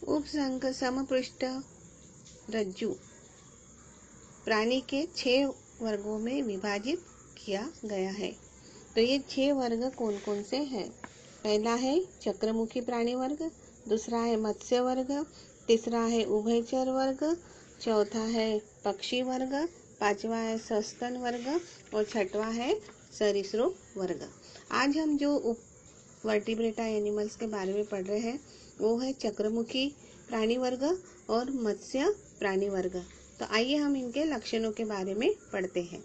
उपसंघ समपृष्ठ रज्जु प्राणी के 6 वर्गों में विभाजित किया गया है। तो ये 6 वर्ग कौन कौन से हैं? पहला है चक्रमुखी प्राणी वर्ग, दूसरा है मत्स्य वर्ग, तीसरा है उभयचर वर्ग, चौथा है पक्षी वर्ग, पांचवा है सस्तन वर्ग और छठवा है सरीसृप वर्ग। आज हम जो वर्टिब्रेटा एनिमल्स के बारे में पढ़ रहे हैं वो है चक्रमुखी प्राणी वर्ग और मत्स्य प्राणी वर्ग। तो आइए हम इनके लक्षणों के बारे में पढ़ते हैं।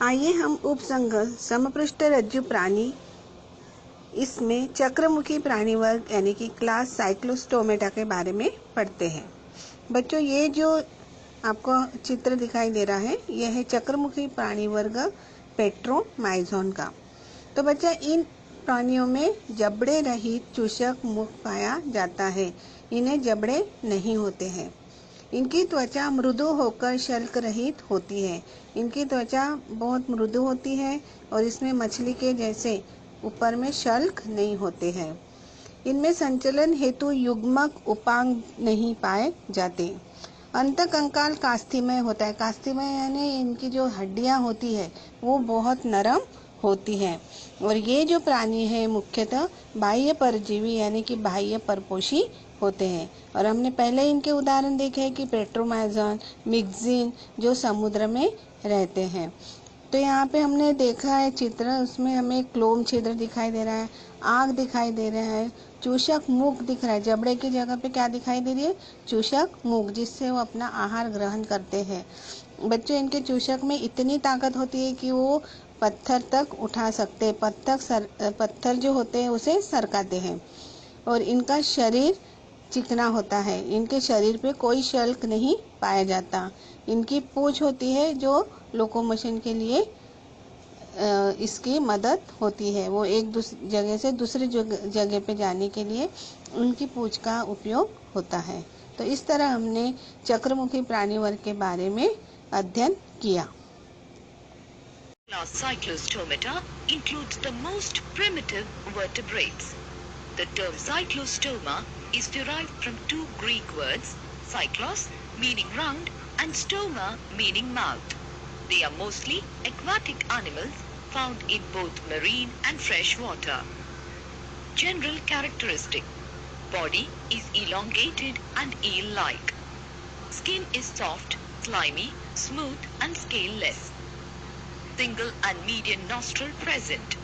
आइए हम उपसंघ समपृष्ठ रज्जु प्राणी इसमें चक्रमुखी प्राणी वर्ग यानी कि क्लास साइक्लोस्टोमेटा के बारे में पढ़ते हैं। बच्चों, ये जो आपको चित्र दिखाई दे रहा है यह है चक्रमुखी प्राणी वर्ग पेट्रोमाइजोन का। तो बच्चा, इन प्राणियों में जबड़े रहित चूषक मुख पाया जाता है। इन्हें जबड़े नहीं होते हैं। इनकी त्वचा मृदु होकर शल्क रहित होती है। इनकी त्वचा बहुत मृदु होती है और इसमें मछली के जैसे ऊपर में शल्क नहीं होते हैं। इनमें संचलन हेतु युग्मक उपांग नहीं पाए जाते। अंतकंकाल कास्थिमय होता है। कास्थिमय यानी इनकी जो हड्डियां होती है वो बहुत नरम होती है। और ये जो प्राणी है मुख्यतः बाह्य परजीवी यानी कि बाह्य परपोषी होते हैं। और हमने पहले इनके उदाहरण देखे हैं कि पेट्रोमाइजोन, मिक्सिन जो समुद्र में रहते हैं। तो यहाँ पे हमने देखा है चित्र, उसमें हमें क्लोम छिद्र दिखाई दे रहा है, आँख दिखाई दे रहा है, चूषक मुख दिख रहा है। जबड़े की जगह पे क्या दिखाई दे रही है? चूषक मुख, जिससे वो अपना आहार ग्रहण करते हैं। बच्चों, इनके चूषक में इतनी ताकत होती है कि वो पत्थर तक उठा सकते हैं। पत्थर जो होते हैं उसे सरकाते हैं। और इनका शरीर चिकना होता है। इनके शरीर पे कोई शल्क नहीं पाया जाता। इनकी पूंछ होती है जो लोकोमोशन के लिए इसकी मदद होती है। वो एक जगह से दूसरी जगह पे जाने के लिए उनकी पूंछ का उपयोग होता है। तो इस तरह हमने चक्रमुखी प्राणी वर्ग के बारे में अध्ययन किया। Class Cyclostomata includes the most primitive vertebrates. The term cyclostoma is derived from 2 Greek words, cyclos meaning round and stoma meaning mouth. They are mostly aquatic animals found in both marine and fresh water. General characteristic: body is elongated and eel-like. Skin is soft, slimy, smooth and scaleless. Single and median nostril present.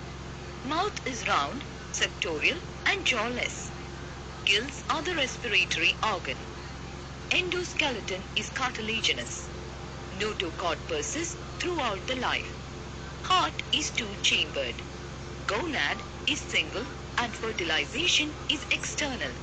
Mouth is round, sectorial and jawless. Gills are the respiratory organ. Endoskeleton is cartilaginous. Notochord persists throughout the life. Heart is 2-chambered. Gonad is single and fertilization is external.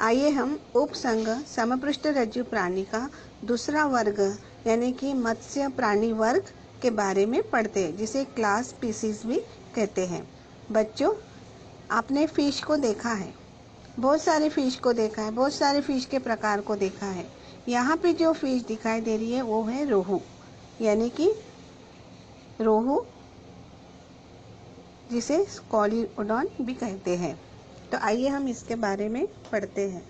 आइए हम उपसंग समपृष्ठ रज्जु प्राणी का दूसरा वर्ग यानी कि मत्स्य प्राणी वर्ग के बारे में पढ़ते हैं, जिसे क्लास स्पीसीज भी कहते हैं। बच्चों, आपने फिश को देखा है, बहुत सारे फिश को देखा है, बहुत सारे फिश के प्रकार को देखा है। यहाँ पे जो फिश दिखाई दे रही है वो है रोहू, यानी कि रोहू, जिसे स्कॉलियोडॉन भी कहते हैं। तो आइए हम इसके बारे में पढ़ते हैं।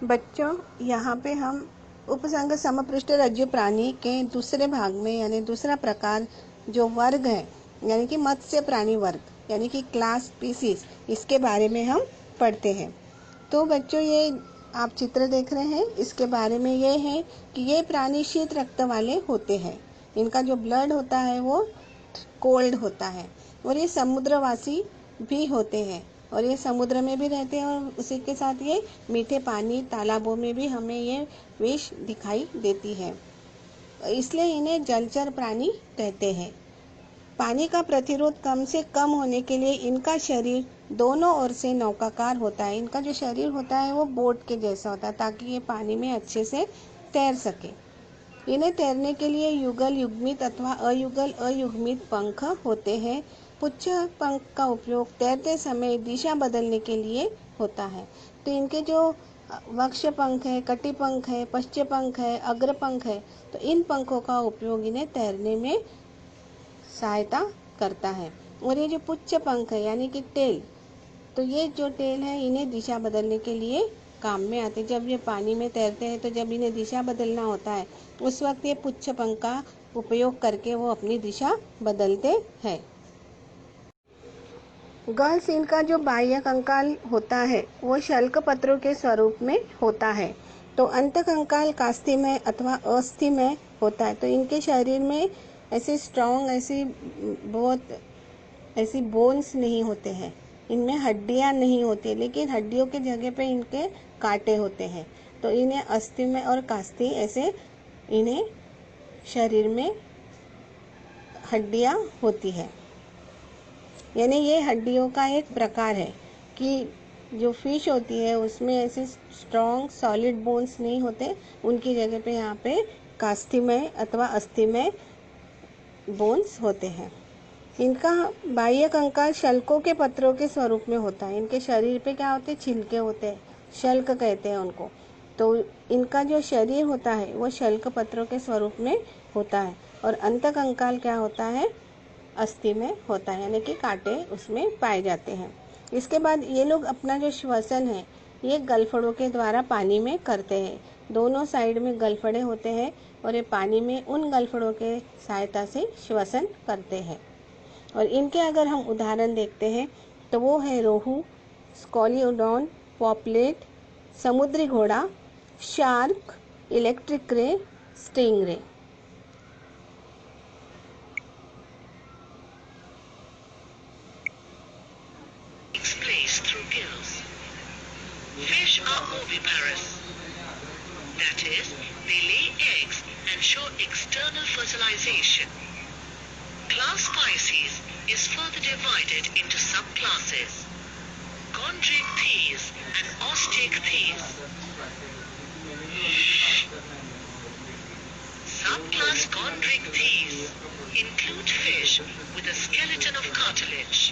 बच्चों, यहाँ पे हम उपसंग समपृष्ठ रज्जु प्राणी के दूसरे भाग में यानी दूसरा प्रकार जो वर्ग है यानी कि मत्स्य प्राणी वर्ग यानी कि क्लास स्पीसीज, इसके बारे में हम पढ़ते हैं। तो बच्चों, ये आप चित्र देख रहे हैं, इसके बारे में ये है कि ये प्राणी शीत रक्त वाले होते हैं। इनका जो ब्लड होता है वो कोल्ड होता है और ये समुद्रवासी भी होते हैं और ये समुद्र में भी रहते हैं और उसी के साथ ये मीठे पानी तालाबों में भी हमें ये विष दिखाई देती है, इसलिए इन्हें जलचर प्राणी कहते हैं। पानी का प्रतिरोध कम से कम होने के लिए इनका शरीर दोनों ओर से नौकाकार होता है। इनका जो शरीर होता है वो बोट के जैसा होता है ताकि ये पानी में अच्छे से तैर सके। इन्हें तैरने के लिए युगल युग्मित अथवा अयुगल अयुग्मित पंख होते हैं। पुच्छ पंख का उपयोग तैरते समय दिशा बदलने के लिए होता है। तो इनके जो वक्ष पंख है, कटी पंख है, पश्च पंख है, अग्र पंख है, तो इन पंखों का उपयोग इन्हें तैरने में सहायता करता है। और ये जो पुच्छ पंख है यानी कि टेल, तो ये जो टेल है इन्हें दिशा बदलने के लिए काम में आते हैं। जब ये पानी में तैरते हैं तो जब इन्हें दिशा बदलना होता है उस वक्त ये पुच्छ पंख का उपयोग करके वो अपनी दिशा बदलते हैं। गर्ल्स, इनका जो बाह्य कंकाल होता है वो शल्क पत्रों के स्वरूप में होता है। तो अंत कंकाल कास्थिमय अथवा अस्थिमय होता है। तो इनके शरीर में ऐसे स्ट्रॉन्ग ऐसी बोन्स नहीं होते हैं, इनमें हड्डियां नहीं होती, लेकिन हड्डियों के जगह पे इनके कांटे होते हैं। तो इन्हें अस्थिमय और कास्थि ऐसे इन्हें शरीर में हड्डियां होती है। यानी ये हड्डियों का एक प्रकार है कि जो फिश होती है उसमें ऐसे स्ट्रॉन्ग सॉलिड बोन्स नहीं होते, उनकी जगह पे यहाँ पे कास्थिमय अथवा अस्थिमय बोन्स होते हैं। इनका बाह्य कंकाल शल्कों के पत्रों के स्वरूप में होता है। इनके शरीर पे क्या होते हैं? छिलके होते हैं, शल्क कहते हैं उनको। तो इनका जो शरीर होता है वो शल्क पत्रों के स्वरूप में होता है और अंत कंकाल क्या होता है? अस्थि में होता है, यानी कि कांटे उसमें पाए जाते हैं। इसके बाद ये लोग अपना जो श्वसन है ये गलफड़ों के द्वारा पानी में करते हैं। दोनों साइड में गलफड़े होते हैं और ये पानी में उन गलफड़ों के सहायता से श्वसन करते हैं। और इनके अगर हम उदाहरण देखते हैं तो वो है रोहू, स्कॉलियोडॉन, पॉपलेट, समुद्री घोड़ा, shark, electric ray, stingray. Takes place through gills. Fish are oviparous. That is, they lay eggs and show external fertilization. Class Pisces is further divided into subclasses: Chondrichthyes and Osteichthyes. Subclass Chondrichthyes include fish with a skeleton of cartilage.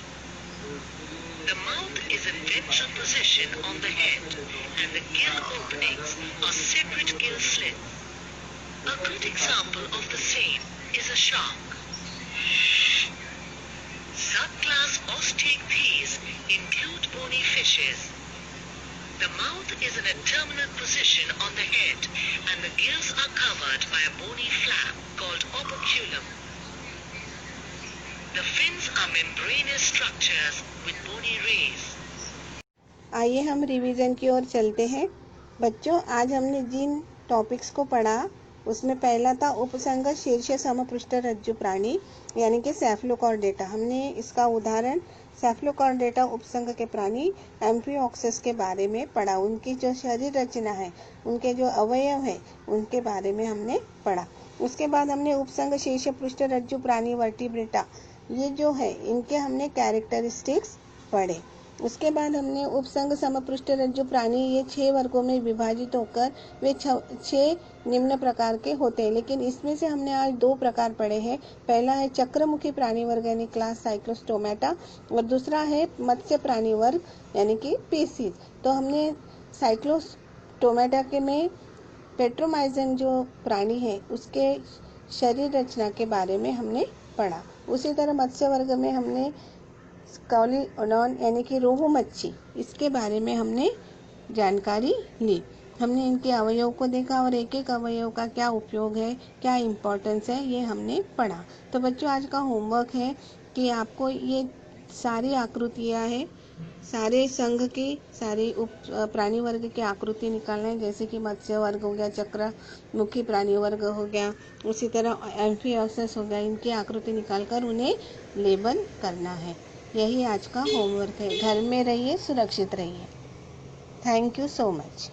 The mouth is in ventral position on the head and the gill openings are separate gill slits. A good example of the same is a shark. Subclass Osteichthyes include bony fishes. The mouth is in a terminal position on the head and the gills are covered by a bony flap called operculum. The fins are membranous structures with bony rays. आइए हम revision की ओर चलते हैं। बच्चों, आज हमने जिन topics को पढ़ा उसमें पहला था उपसंग शीर्ष समपृष्ठ रज्जु प्राणी यानी कि सेफलोकॉर्डेटा। हमने इसका उदाहरण सेफलोकॉर्डेटा उपसंग के प्राणी एम्फिओक्सस के बारे में पढ़ा। उनकी जो शरीर रचना है, उनके जो अवयव है, उनके बारे में हमने पढ़ा। उसके बाद हमने उपसंग शीर्ष पृष्ठ रज्जु प्राणी वर्टिब्रेटा ये जो है इनके हमने कैरेक्टरिस्टिक्स पढ़े। उसके बाद हमने उपसंग समपृष्ठ रज्जु प्राणी ये 6 वर्गों में विभाजित होकर वे 6 निम्न प्रकार के होते हैं, लेकिन इसमें से हमने आज 2 प्रकार पढ़े हैं। पहला है चक्रमुखी प्राणी वर्ग यानी क्लास साइक्लोस्टोमेटा, और दूसरा है मत्स्य प्राणी वर्ग यानी कि पीसीज। तो हमने साइक्लोस्टोमेटा के में पेट्रोमाइजन जो प्राणी है उसके शरीर रचना के बारे में हमने पढ़ा। उसी तरह मत्स्य वर्ग में हमने स्कॉलियोडॉन यानी कि रोहू मच्छी, इसके बारे में हमने जानकारी ली। हमने इनके अवयव को देखा और एक एक अवयव का क्या उपयोग है, क्या इम्पोर्टेंस है, ये हमने पढ़ा। तो बच्चों आज का होमवर्क है कि आपको ये सारी आकृतियाँ हैं, सारे संघ की सारी प्राणी वर्ग की आकृति निकालना है, जैसे कि मत्स्य वर्ग हो गया, चक्रमुखी प्राणी वर्ग हो गया, उसी तरह एम्फियोसस हो गया। इनकी आकृति निकालकर उन्हें लेबल करना है। यही आज का होमवर्क है। घर में रहिए, सुरक्षित रहिए। Thank you so much.